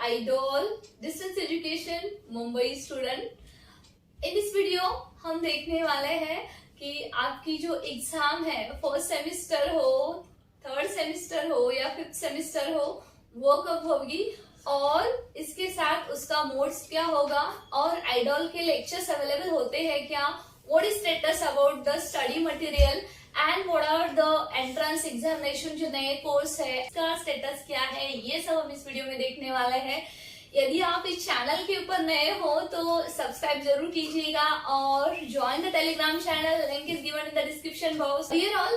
Idol distance education Mumbai student. In इस video हम देखने वाले हैं कि आपकी जो एग्जाम है फर्स्ट सेमिस्टर हो, थर्ड सेमिस्टर हो या फिफ्थ सेमिस्टर हो, वो कब होगी और इसके साथ उसका मोड्स क्या होगा और आइडॉल के लेक्चर्स अवेलेबल होते हैं क्या, what is status about the study material and what are the entrance examination जो नए कोर्स है इसका स्टेटस क्या है, ये सब हम इस वीडियो में देखने वाले हैं। यदि आप इस चैनल के ऊपर नए हो तो सब्सक्राइब जरूर कीजिएगा और join the Telegram channel, link is given in the description box. Here all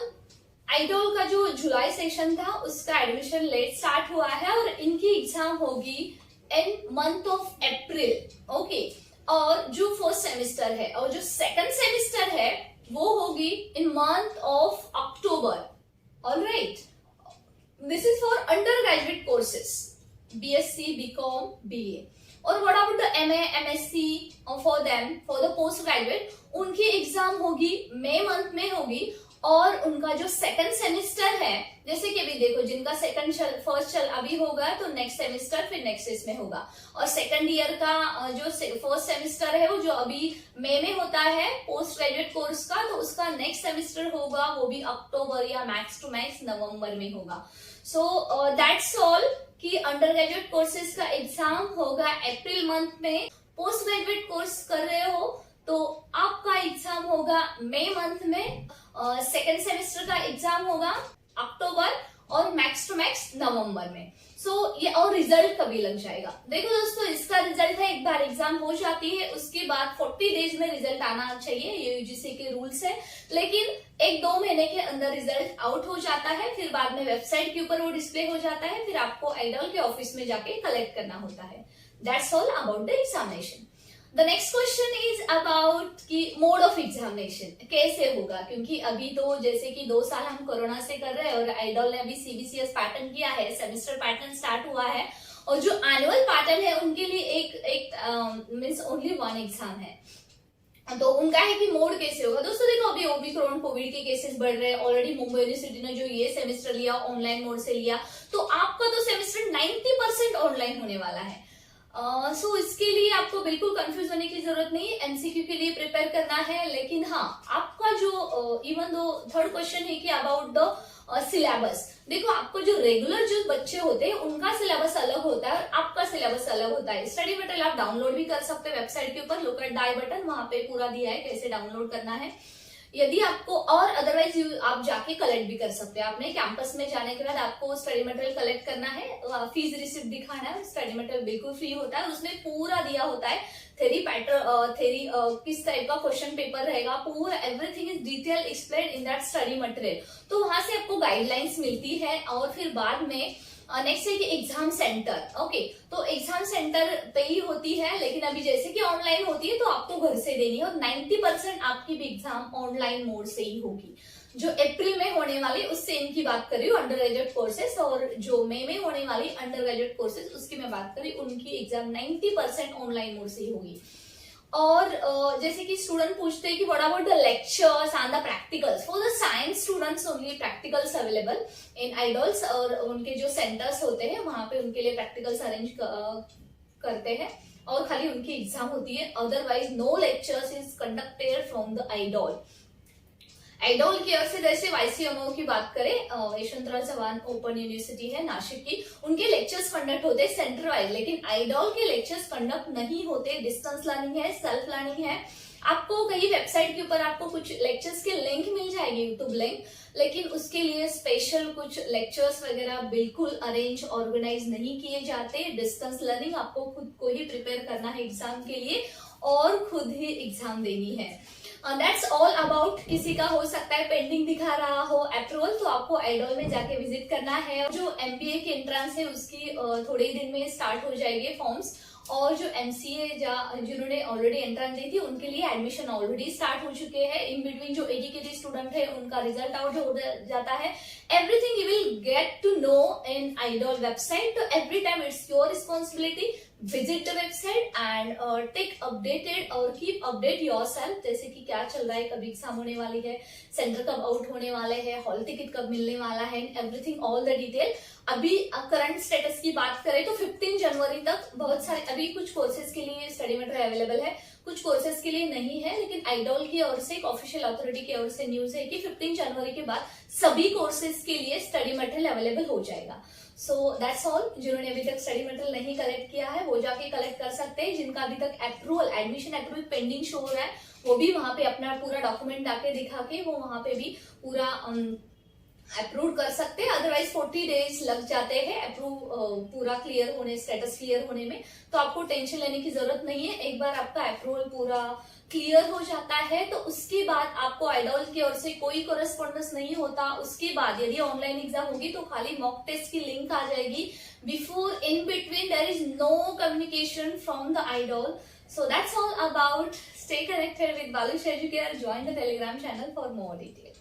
idol का जो जुलाई सेशन था उसका एडमिशन लेट स्टार्ट हुआ है और इनकी एग्जाम होगी in month of April. Okay, और जो फर्स्ट सेमिस्टर है और जो सेकंड सेमिस्टर है वो होगी in month of October. Alright, this is for under graduate courses, BSc, BCom, BA. और what about the MA, MSc for them, for the post graduate, उनकी एग्जाम होगी मई मंथ में होगी। और उनका जो सेकंड सेमिस्टर है, जैसे कि अभी देखो जिनका फर्स्ट चल अभी होगा तो नेक्स्ट सेमिस्टर फिर नेक्स्ट इसमें होगा, और सेकंड ईयर का जो फर्स्ट सेमिस्टर है वो जो अभी मई में होता है पोस्ट ग्रेजुएट कोर्स का, तो उसका नेक्स्ट सेमिस्टर होगा वो भी अक्टूबर या मैक्स टू मैक्स नवंबर में होगा। सो दैट्स ऑल कि अंडर ग्रेजुएट कोर्सेज का एग्जाम होगा अप्रैल मंथ में। पोस्ट ग्रेजुएट कोर्स कर रहे हो तो आपका एग्जाम होगा मई मंथ में, सेकेंड सेमेस्टर का एग्जाम होगा अक्टूबर और मैक्स टू मैक्स नवंबर में। ये और रिजल्ट कभी लग जाएगा। देखो दोस्तों, इसका रिजल्ट है एक बार एग्जाम हो जाती है उसके बाद 40 डेज में रिजल्ट आना चाहिए, ये यूजीसी के रूल्स है, लेकिन 1-2 महीने के अंदर रिजल्ट आउट हो जाता है, फिर बाद में वेबसाइट के ऊपर वो डिस्प्ले हो जाता है, फिर आपको आइडॉल के ऑफिस में जाके कलेक्ट करना होता है। That's all about the examination. The next question is about कि मोड ऑफ एग्जामिनेशन कैसे होगा, क्योंकि अभी तो जैसे कि 2 साल हम कोरोना से कर रहे हैं और आइडॉल ने अभी सीबीसीएस पैटर्न किया है, सेमेस्टर पैटर्न स्टार्ट हुआ है, और जो एनुअल पैटर्न है उनके लिए एक मीन्स ओनली 1 एग्जाम है। तो उनका है कि मोड कैसे होगा। दोस्तों देखो, अभी ओमिक्रॉन कोविड के केसेस बढ़ रहे हैं, ऑलरेडी मुंबई यूनिवर्सिटी ने जो ये सेमेस्टर लिया ऑनलाइन मोड से लिया, तो आपका तो सेमेस्टर 90% ऑनलाइन होने वाला है। सो इसके लिए आपको बिल्कुल कंफ्यूज होने की जरूरत नहीं है, एमसीक्यू के लिए प्रिपेयर करना है। लेकिन हाँ, आपका जो इवन दो थर्ड क्वेश्चन है कि अबाउट द सिलेबस, देखो आपको जो रेगुलर जो बच्चे होते हैं उनका सिलेबस अलग होता है और आपका सिलेबस अलग होता है। स्टडी मटेरियल आप डाउनलोड भी कर सकते हैं वेबसाइट के ऊपर, look at the I button, वहां पे पूरा दिया है कैसे डाउनलोड करना है यदि आपको, और अदरवाइज आप जाके कलेक्ट भी कर सकते हैं। आपने कैंपस में जाने के बाद आपको स्टडी मटेरियल कलेक्ट करना है, फीस रिसिप्ट दिखाना है, स्टडी मटेरियल बिल्कुल फ्री होता है, उसमें पूरा दिया होता है थ्योरी पैटर्न, थ्योरी किस टाइप का क्वेश्चन पेपर रहेगा, पूरा everything is detail explain in that study material. तो वहां से आपको गाइडलाइंस मिलती है और फिर बाद में नेक्स्ट है कि एग्जाम सेंटर। ओके, तो एग्जाम सेंटर पे ही होती है, लेकिन अभी जैसे कि ऑनलाइन होती है तो आपको घर से देनी है, और 90% आपकी भी एग्जाम ऑनलाइन मोड से ही होगी। जो अप्रैल में होने वाली उससे इनकी बात कर रही हूँ अंडर ग्रेजुएट कोर्सेस, और जो मई में होने वाली अंडर ग्रेजुएट कोर्सेस उसकी मैं बात कर रही हूँ, उनकी एग्जाम 90% ऑनलाइन मोड से ही होगी। और जैसे कि स्टूडेंट पूछते हैं कि what about the lectures and the practicals, for the science students only practicals available in IDOL's, और उनके जो सेंटर्स होते हैं वहां पे उनके लिए प्रैक्टिकल्स अरेंज करते हैं और खाली उनकी एग्जाम होती है। Otherwise no lectures is conducted from the IDOL. IDOL की ओर से जैसे वाईसीएमओ की बात करें, यशवंतराव चव्हाण ओपन यूनिवर्सिटी है नासिक की, उनके लेक्चर्स कंडक्ट होते हैं सेंटर वाइज, लेकिन आइडॉल के लेक्चर्स कंडक्ट नहीं होते। डिस्टेंस लर्निंग है, सेल्फ लर्निंग है। आपको कहीं वेबसाइट के ऊपर आपको कुछ लेक्चर्स के लिंक मिल जाएगी, यूट्यूब लिंक, लेकिन उसके लिए स्पेशल कुछ लेक्चर्स वगैरह बिल्कुल अरेंज ऑर्गेनाइज नहीं किए जाते। डिस्टेंस लर्निंग आपको खुद को ही प्रिपेयर करना है एग्जाम के लिए और खुद ही एग्जाम देनी है। That's all about. किसी का हो सकता है पेंडिंग दिखा रहा हो अप्रूवल, तो आपको आइडॉल में जाके विजिट करना है। जो एमबीए की एंट्रेंस है उसकी थोड़े दिन में स्टार्ट हो जाएंगे फॉर्म्स, और जो एमसीए जिन्होंने ऑलरेडी एंट्रेंस दी थी उनके लिए एडमिशन ऑलरेडी स्टार्ट हो चुके हैं। इन बिटवीन जो एजुकेटेड स्टूडेंट है उनका रिजल्ट आउट हो जाता है। Everything you will get to know in IDOL website, तो every time it's your responsibility visit the website and take updated और कीप अपडेट योरसेल्फ, जैसे कि क्या चल रहा है, कब एग्जाम होने वाली है, सेंटर कब आउट होने वाले हैं, हॉल टिकट कब मिलने वाला है, एवरीथिंग ऑल द डिटेल। अभी करंट स्टेटस की बात करें तो 15 जनवरी तक बहुत सारे अभी कुछ कोर्सेज के लिए स्टडी मटेरियल अवेलेबल है, कुछ कोर्सेज के लिए नहीं है, लेकिन आइडॉल की ओर से एक ऑफिशियल अथॉरिटी की ओर से न्यूज है कि 15 जनवरी के बाद सभी कोर्सेज के लिए स्टडी मटेरियल अवेलेबल हो जाएगा। So that's all. जिन्होंने अभी तक स्टडी मटेरियल नहीं कलेक्ट किया है वो जाके कलेक्ट कर सकते हैं। जिनका अभी तक approval, admission approval pending show हो रहा है, वो भी वहां पे अपना पूरा डॉक्यूमेंट आके दिखा के वो वहां पे भी पूरा अप्रूव कर सकते हैं। अदरवाइज 40 डेज लग जाते हैं अप्रूव पूरा क्लियर होने, स्टेटस क्लियर होने में, तो आपको टेंशन लेने की जरूरत नहीं है। एक बार आपका अप्रूवल पूरा क्लियर हो जाता है तो उसके बाद आपको आइडॉल की ओर से कोई कोरेस्पॉन्डेंस नहीं होता। उसके बाद यदि ऑनलाइन एग्जाम होगी तो खाली मॉक टेस्ट की लिंक आ जाएगी। Before, in between there is no communication from the IDOL. So that's all about. Stay connected with Balush Educator. Join the Telegram channel for more details.